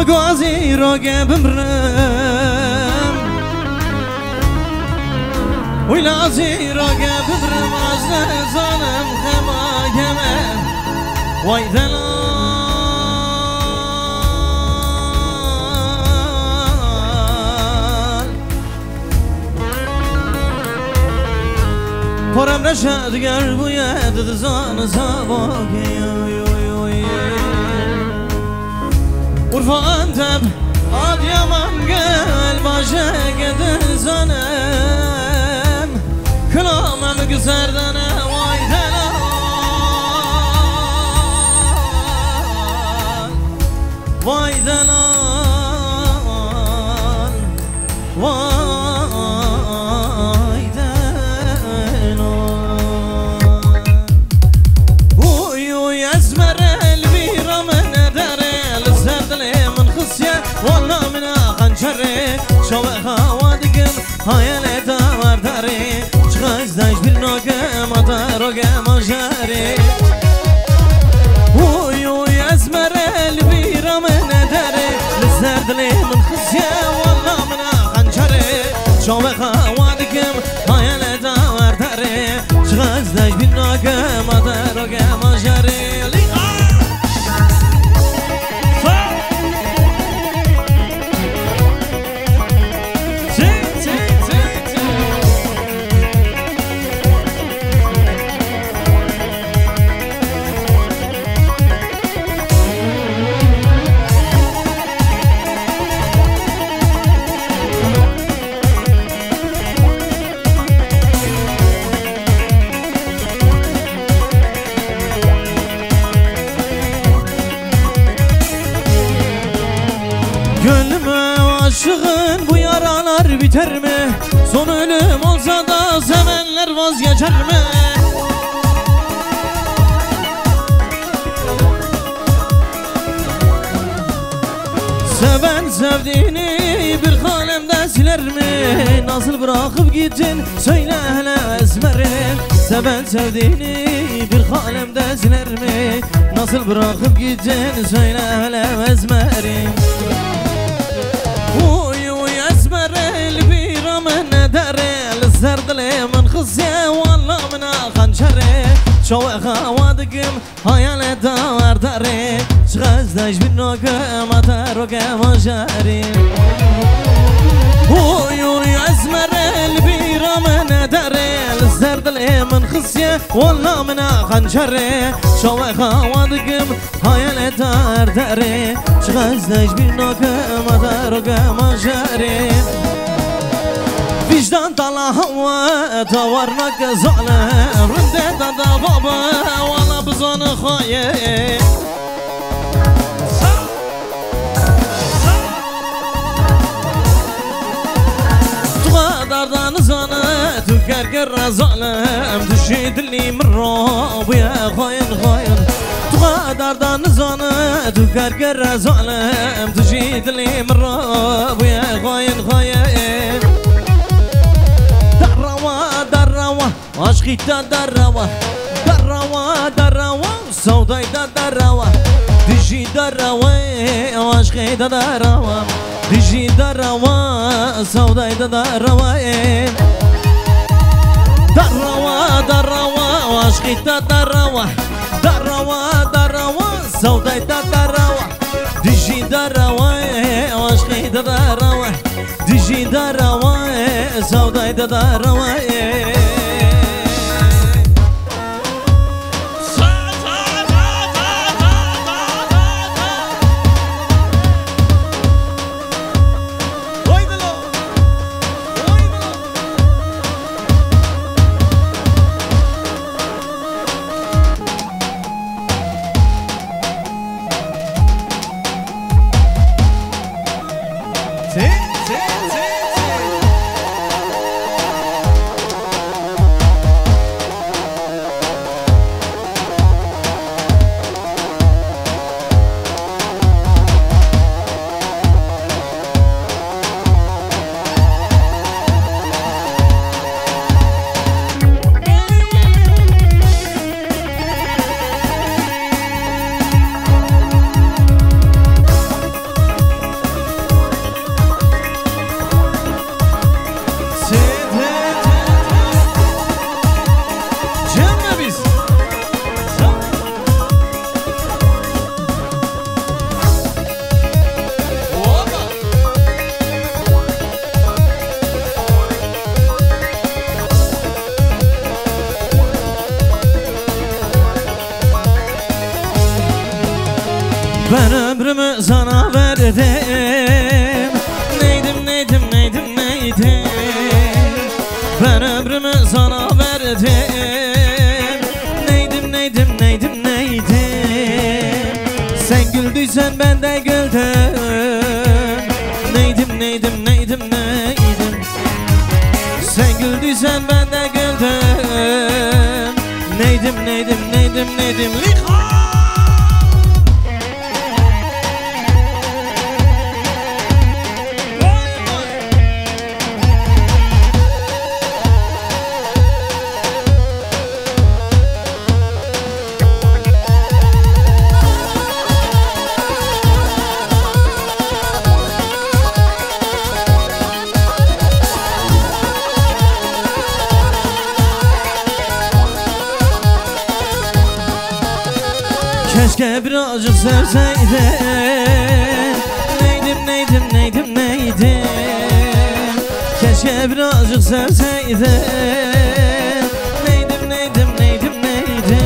بگوازی رو گه بمرم ویلازی رو گه بمرم از نزانم خماگمه وای دلال پرم نشد گر بوید دزان زباگی ورفان تب آدیمان گل باشه گدر زنم کلامم گزردنه وای دلال وای دلال وای دلال اوی اوی ازمر البیرم نداره لزردله والله من خنجره شو خوادقم هاي الدار داري شغاز داش بالنوقه مطاروقه مجاري وي وي ازمر البيره من داري للزرد لي من خزيه والله من خنجره شو خوادقم هاي الدار داري شغاز داش بالنوقه مطاروقه مجاري Aşığın bu yaralar biter mi? Son ölüm olsa da sevenler vazgeçer mi? Seven sevdiğini bir kalemde siler mi? Nasıl bırakıp gittin söyle hele ezberim. Seven sevdiğini bir kalemde siler mi? Nasıl bırakıp gittin söyle hele ezberim. وي وي أزمر البيرة من داري الزرد لي من خزي والله من خنجري شو خوادقم هاي الدار داري شغاز داش بالنوقة مطاروقة مجاري وي وي أزمر البيرة من داري الزرد لي من خزي والله من خنجري شو خوادقم هاي الدار داري شغاز داش بالنوقة مطاروقة مجاري vicdan dala hava tavarnak zalim rinde dada baba wala bzanı khaye تقدرdan zanı tükerger zalim düşidli mirab ya khayn khayn تقدرdan zanı tükerger zalim düşidli mirab ya khayn khayn عشقي تدروا دروا دروا سوداي تدروا ديجي دروا عشقي تدروا ديجي دروا سوداي تدروا دروا دروا عشقي تدروا دروا دروا سوداي تدروا ديجي دروا عشقي تدروا ديجي دروا سوداي تدروا Ben ömrümü sana verdim. Neydim neydim neydim neydim. Ben ömrümü sana verdim. Neydim neydim neydim neydim. Sen güldüysen ben de güldüm. Neydim neydim neydim neydim. Sen güldüysen ben de güldüm. Neydim neydim neydim neydim. Keşke birazcık sevseydin. Neydim neydim neydim neydim. Keşke birazcık sevseydin. Neydim neydim neydim neydim.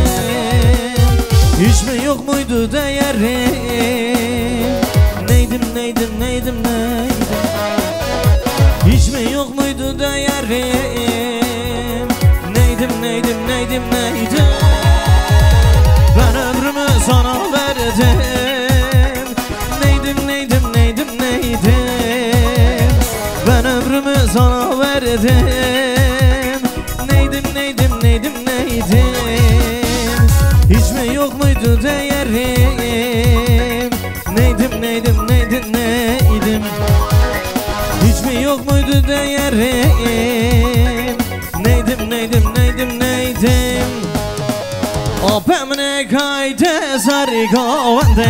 Hiç mi yok muydu değerim. Neydim neydim neydim neydim. Hiç mi yok muydu değerim. Neydim neydim neydim neydim. Ben ömrümü sana verdim. Neydim neydim neydim neydim. Ben ömrümü sana verdim. Neydim neydim neydim neydim. Hiç mi yok muydu değerim. Neydim neydim neydim neydim. Hiç mi yok muydu değerim. Neydim neydim neydim neydim. Opemne kayte sari govande.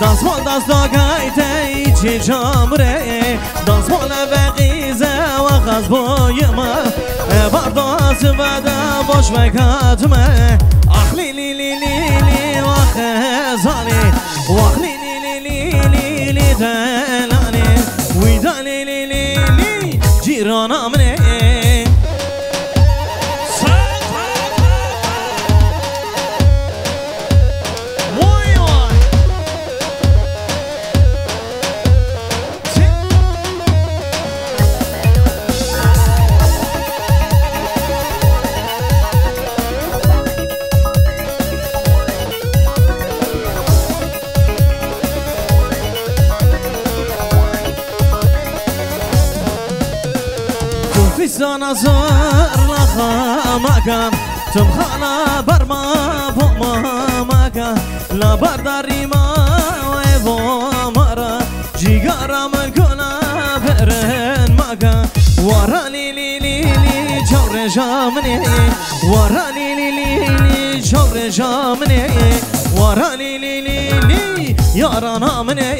Dans mol dans da kayte içi camre. Dans mola ve gize ve gaz boyuma. Bardası ve da boş ve katme. Ah li li li li li ve khezali. Vah li li li li li li delani. Vida li li li li ciranam ne. Sana zorla khamakan tum khana barma pomamaga la bardarima ve vomara cigaram kona veren maga wara li li li li chawre jamne wara li li li li chawre jamne wara li li li li yarana mne.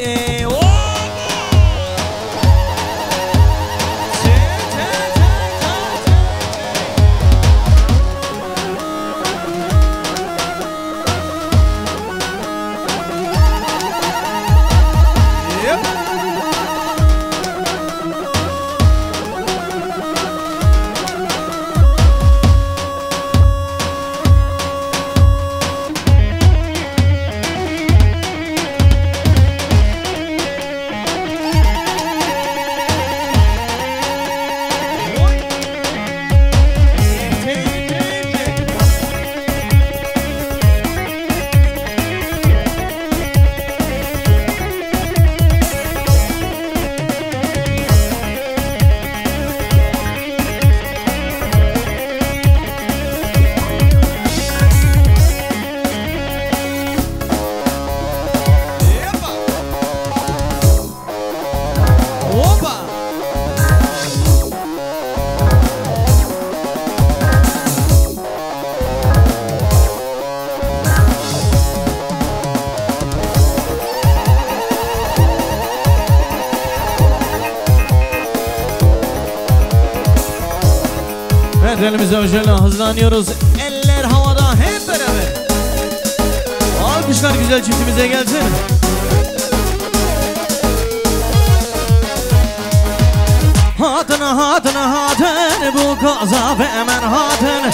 Elimize şöyle hızlanıyoruz. Eller havada hep beraber. Alkışlar güzel çiftimize gelsin. Hatına hatına hatın bu koza ve men hatın.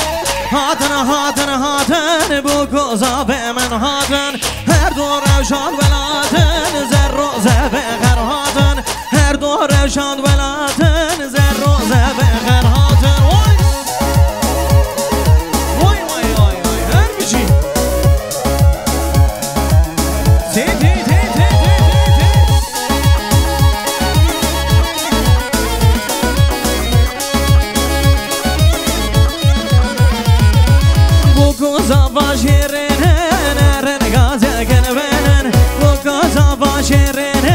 Hatına hatına hatın bu koza ve men hatın. Her doğru şan velatın. صافا شيرين نارن غازة كنبنن بوكو صافا شيرين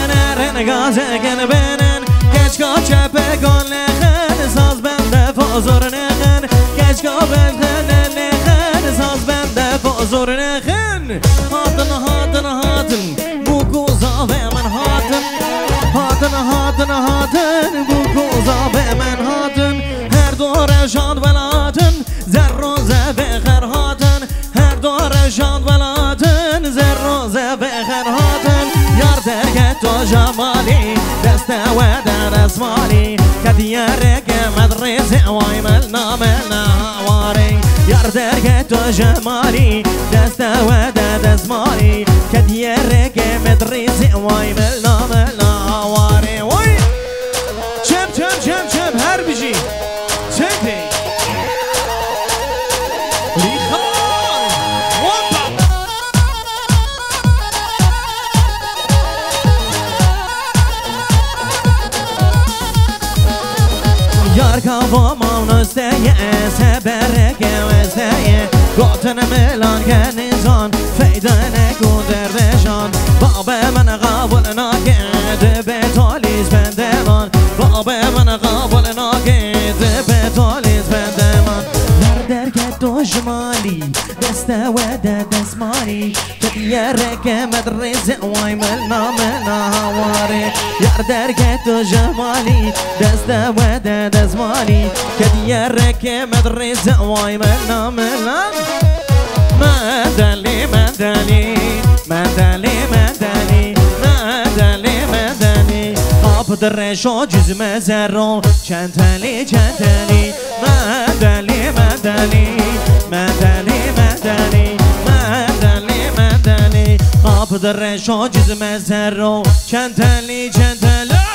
نارن غازة كنبنن كشكو چپه گل نخن ساز بنده فازور نخن کشکا بنده نخن ساز بنده فازور نخن هاتن هاتن هاتن بوکو زاوه من هاتن هاتن هاتن هاتن بوکو زاوه من هاتن هر دور شاد بلاتن زر و زبه خر هاتن هر دور شاد بلاتن زر و زبه خر هاتن یار درگه تو جمالی دست و در اسمالی کدیاره که مدرسه وای ملنا ملنا هواری یار درگه تو جمالی دست و در اسمالی کدیاره که مدرسه وای ملنا ملنا هواری وای چپ چپ چپ چپ هر بیجی چپی یار کافو مونستیه سبره که وستیه گوتن ملان که نیزان فیده نکو دردشان باب من قابل ناکد به تالیز بنده من باب من قابل ناکد به تالیز بنده من در که تو جمالی دسته و دستمالی کدیاره که مدرسه وای ملنا ملنا هواری یار در که تو جمالی دسته و دستمالی کدیاره که مدرسه وای ملنا ملنا مدلی مدلی مدلی مدلی مدلی مدلی آب در شو جزم زرو چندلی چندلی مدلی مدلی مدلی مدلی مدلی مدلی آب در شو جزم زرو چندلی چندلی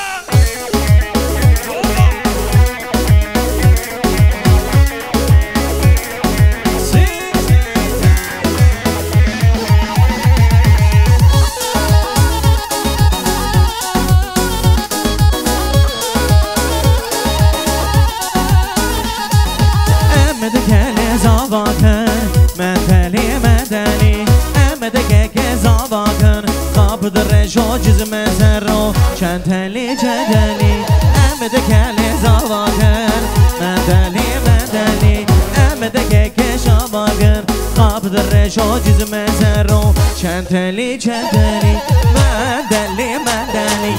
در شو جزم زرو چندلی چندلی امد کلی زواکن مدلی مدلی امد که شواکن قاب در شو جزم زرو چندلی چندلی مدلی مدلی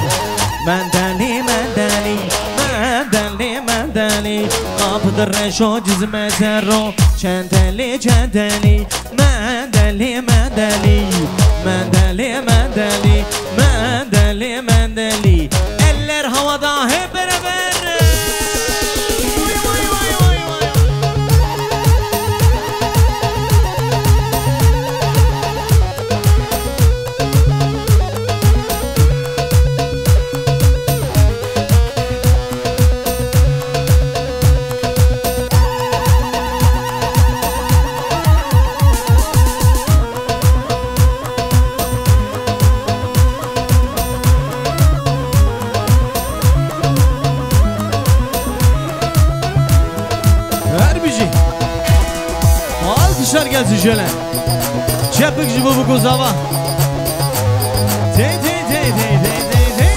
مدلی مدلی مدلی مدلی قاب در شو جزم زرو چندلی چندلی مدلی مدلی مندلی مندلی مندلی مندلی eller havada hep beraber gelsin şöyle. Çepik gibi bu kuzava. Tey tey tey tey tey tey tey.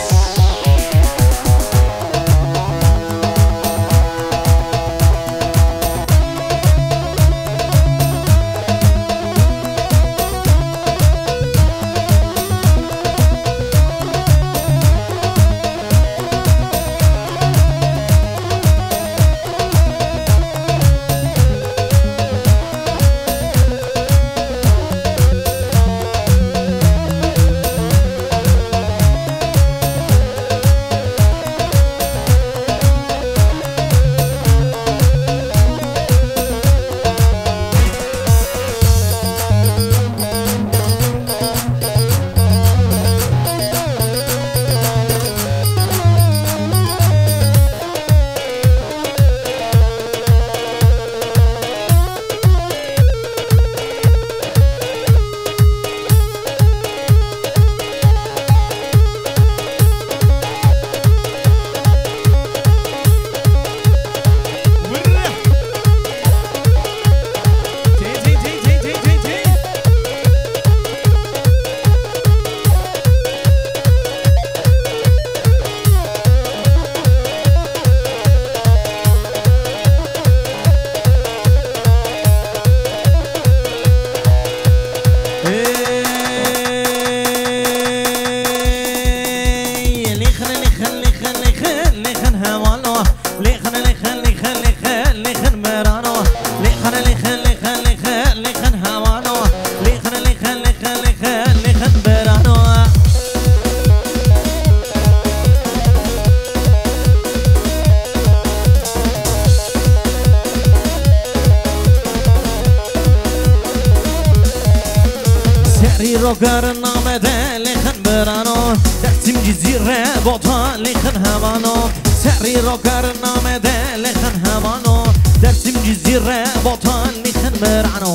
رو کردن آمده لخن برانو دستیم جزیره بوتا لخن هوانو سری رو کردن آمده لخن هوانو دستیم جزیره بوتا لخن برانو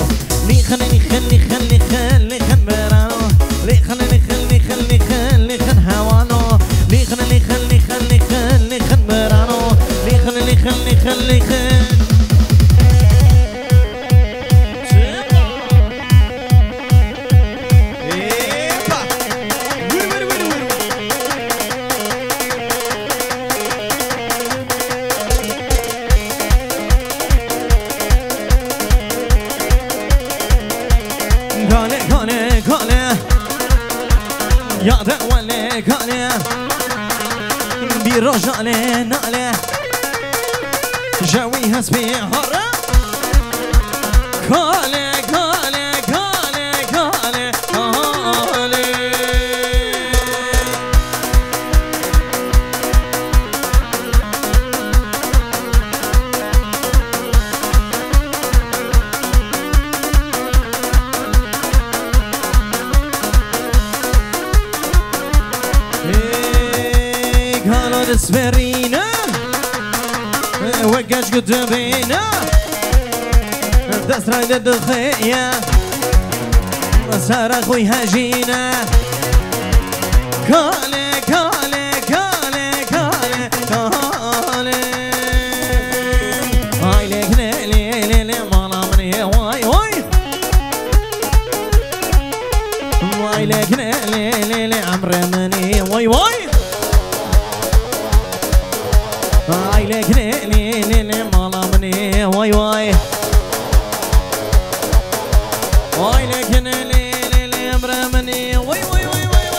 لخن لخن لخن لخن لخن برانو لخن لخن لخن لخن لخن هوانو لخن لخن لخن لخن لخن برانو لخن لخن لخن لخن يا ولا كاني برجالي نالي جوي هسبي هرا كالي كالي كالي كالي كالي سبرينا وقاش قدامينا دست رايد الدخية صار اخوي هاجينا كالي كالي كالي كالي كالي هاي ليك ليلي ليلي مالا مني واي واي واي ليك ليلي ليلي عمري مني واي واي هاي لك ليلي ليلي مالا مني واي واي واي لك ليلي ليلي امرا مني واي واي واي واي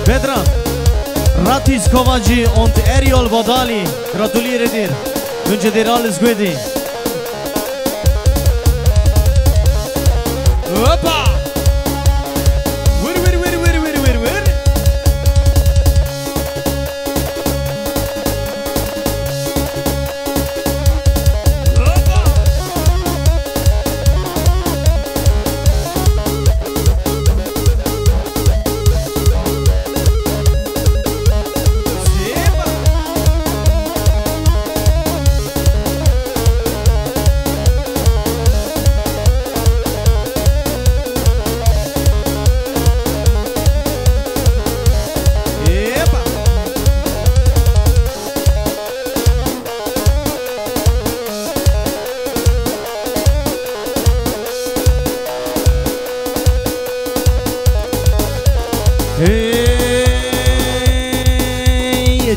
Petra, Ratis Kovaci und Eriol Vodali, gratuliere dir, wünsche dir alles Gute. Hoppa!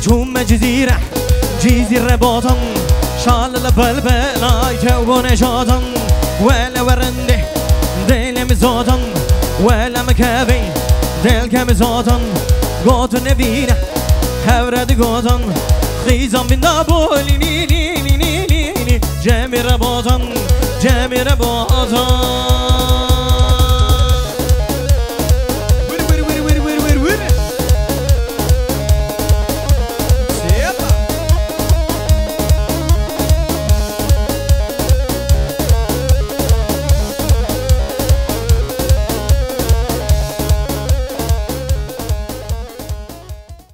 جوم جزيرة جزيرة بوطن شال البلبل توبون شاطن ولا ورنده ديل مزوطن ولا مكابي ديل كمزوطن قوت نبيرة هورد قوطن خيزان من نابولي ني ني ني ني ني جامر بوطن جامر بوطن